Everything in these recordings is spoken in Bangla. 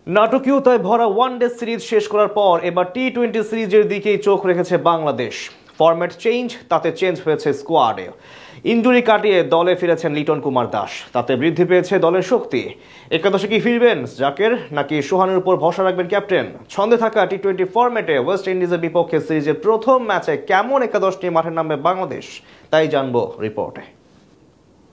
নাটকীয়তায় ভরা ওয়ানডে সিরিজ শেষ করার পর এবার টি-20 সিরিজের দিকেই চোখ রেখেছে বাংলাদেশ। ফরম্যাট চেঞ্জ, তাতে চেঞ্জ হয়েছে স্কোয়াডে। ইনজুরি কাটিয়ে দলে ফিরেছেন লিটন কুমার দাস, তাতে বৃদ্ধি পেয়েছে দলের শক্তি। একাদশে কি ফিরবেন জাকের, নাকি সোহানের উপর ভরসা রাখবেন ক্যাপ্টেন? ছন্দে থাকা টি-20 ফরম্যাটে ওয়েস্ট ইন্ডিজের বিপক্ষে সিরিজের প্রথম ম্যাচে কেমন একাদশ নিয়ে মাঠে নামবে বাংলাদেশ, তাই জানবো রিপোর্টে।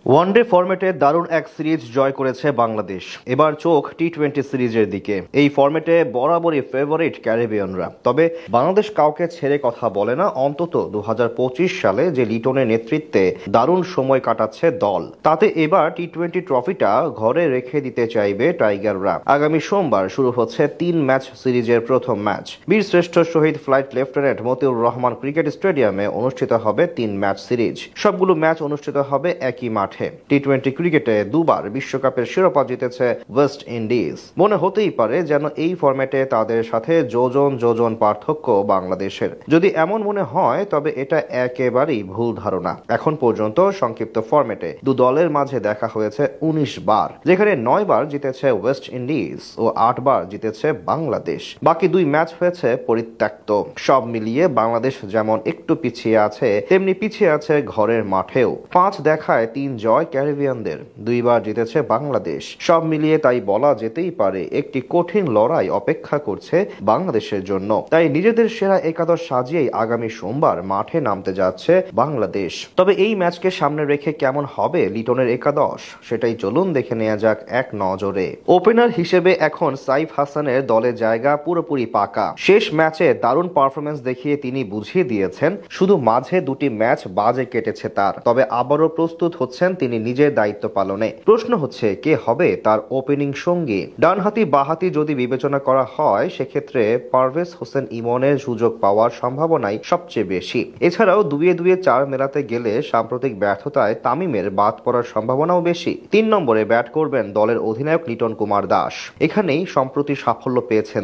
ওয়ানডে ফরম্যাটে দারুণ এক সিরিজ জয় করেছে বাংলাদেশ। এবার চোখ টি-20 সিরিজের দিকে। এই ফরম্যাটে বরাবরই ফেভারিট ক্যারিবিয়ানরা। তবে বাংলাদেশ কাউকে ছেড়ে কথা বলে না, অন্তত 2025 সালে যে লিটনের নেতৃত্বে দারুণ সময় কাটাচ্ছে দল, তাতে এবার টি-20 ট্রফিটা ঘরে রেখে দিতে চাইবে টাইগাররা। আগামী সোমবার শুরু হচ্ছে 3 ম্যাচ সিরিজের প্রথম ম্যাচ। বীরশ্রেষ্ঠ শহীদ flight lieutenant Motiur Rahman cricket স্টেডিয়ামে অনুষ্ঠিত হবে 3 ম্যাচ সিরিজ। সবগুলো ম্যাচ অনুষ্ঠিত হবে একই মাঠে। টি-20 ক্রিকেটে দুবার বিশ্বকাপের শিরোপা জিতেছে ওয়েস্ট ইন্ডিজ। মনে হতেই পারে যেন এই ফরম্যাটে তাদের সাথে যোজন যোজন পার্থক্য বাংলাদেশের। যদি এমন মনে হয় তবে এটা একেবারেই ভুল ধারণা। এখন পর্যন্ত সংক্ষিপ্ত ফরম্যাটে দু দলের মাঝে দেখা হয়েছে 19 বার, যেখানে 9 বার জিতেছে ওয়েস্ট ইন্ডিজ ও 8 বার জিতেছে বাংলাদেশ। বাকি 2 ম্যাচ হয়েছে পরিত্যক্ত। সব মিলিয়ে বাংলাদেশ যেমন একটু পিছিয়ে আছে, তেমনি পিছিয়ে আছে ঘরের মাঠেও। 5 দেখায় 3 জয় ক্যারিবিয়ানদের, 2 বার জিতেছে বাংলাদেশ। সব মিলিয়ে তাই বলা যেতেই পারে একটি কঠিন লড়াই অপেক্ষা করছে বাংলাদেশের জন্য। তাই নিজেদের সেরা একাদশ সাজিয়েই আগামী সোমবার মাঠে নামতে যাচ্ছে বাংলাদেশ। তবে এই ম্যাচকে সামনে রেখে কেমন হবে লিটনের একাদশ, সেটাই চলুন দেখে নেওয়া যাক এক নজরে। ওপেনার হিসেবে এখন সাইফ হাসানের দলে জায়গা পুরোপুরি পাকা। শেষ ম্যাচে দারুণ পারফরমেন্স দেখিয়ে তিনি বুঝিয়ে দিয়েছেন শুধু মাঝে 2টি ম্যাচ বাজে কেটেছে তার। তবে আবারও প্রস্তুত হচ্ছেন তিনি নিজের দায়িত্ব পালনে। প্রশ্ন হচ্ছে কে হবে তার ওপেনিং সঙ্গী। ডানহাতি বাহাতি যদি বিবেচনা করা হয়, সেক্ষেত্রে পারভেজ হোসেন ইমনের সুযোগ পাওয়ার সম্ভাবনাই সবচেয়ে বেশি। এছাড়াও 2-2 4 মেলাতে গেলে সাম্প্রতিক ব্যর্থতায় তামিমের বাদ পড়ার সম্ভাবনাও বেশি। 3 নম্বরে ব্যাট করবেন দলের অধিনায়ক লিটন কুমার দাস। এখানেই সম্প্রতি সাফল্য পেয়েছেন।